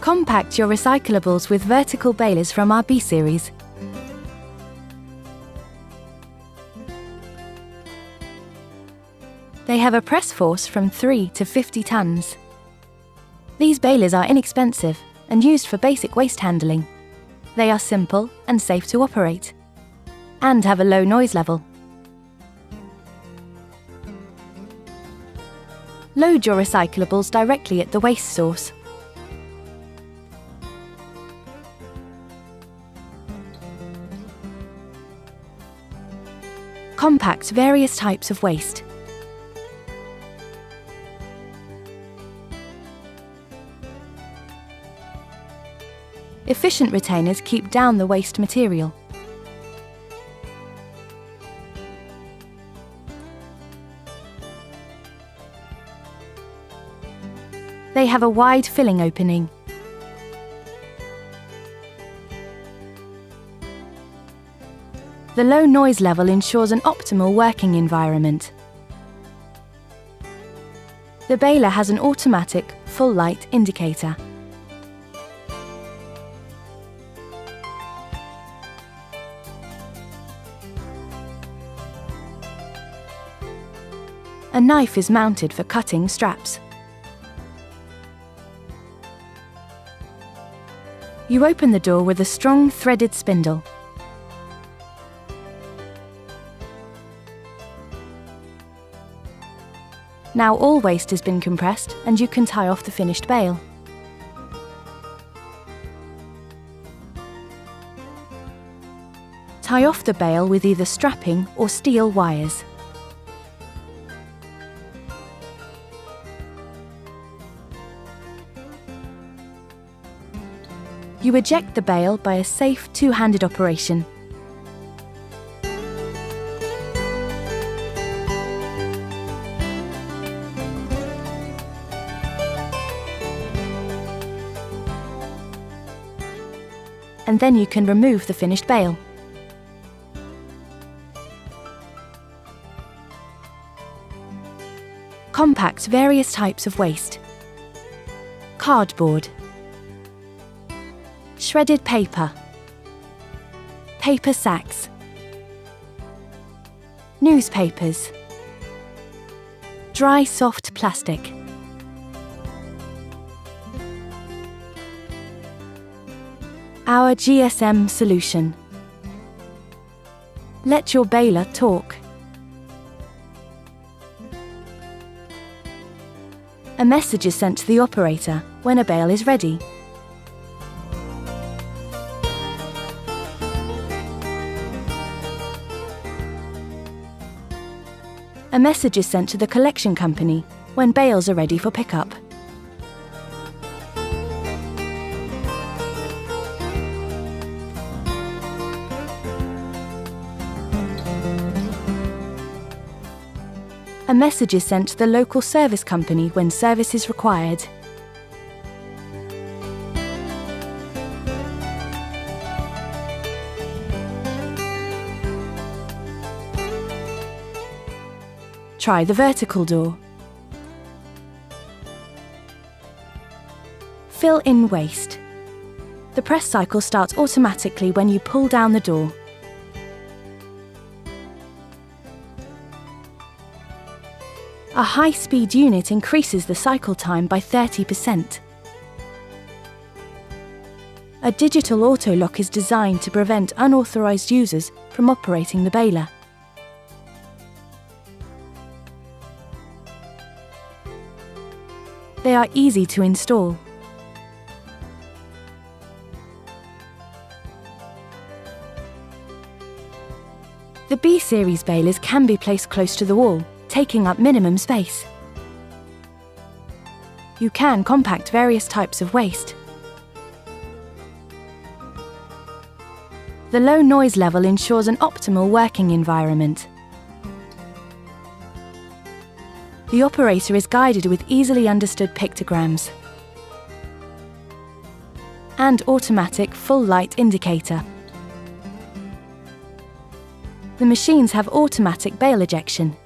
Compact your recyclables with vertical balers from our B series. They have a press force from 3 to 50 tons. These balers are inexpensive and used for basic waste handling. They are simple and safe to operate, and have a low noise level. Load your recyclables directly at the waste source. Compact various types of waste. Efficient retainers keep down the waste material. They have a wide filling opening. The low noise level ensures an optimal working environment. The baler has an automatic, full light indicator. A knife is mounted for cutting straps. You open the door with a strong threaded spindle. Now all waste has been compressed and you can tie off the finished bale. Tie off the bale with either strapping or steel wires. You eject the bale by a safe two-handed operation. And then you can remove the finished bale. Compact various types of waste. Cardboard, shredded paper, paper sacks, newspapers, dry soft plastic. Our GSM solution. Let your baler talk. A message is sent to the operator when a bale is ready. A message is sent to the collection company when bales are ready for pickup. A message is sent to the local service company when service is required. Try the vertical door. Fill in waste. The press cycle starts automatically when you pull down the door. A high-speed unit increases the cycle time by 30%. A digital auto-lock is designed to prevent unauthorized users from operating the baler. They are easy to install. The B-series balers can be placed close to the wall, taking up minimum space. You can compact various types of waste. The low noise level ensures an optimal working environment. The operator is guided with easily understood pictograms and automatic full light indicator. The machines have automatic bale ejection.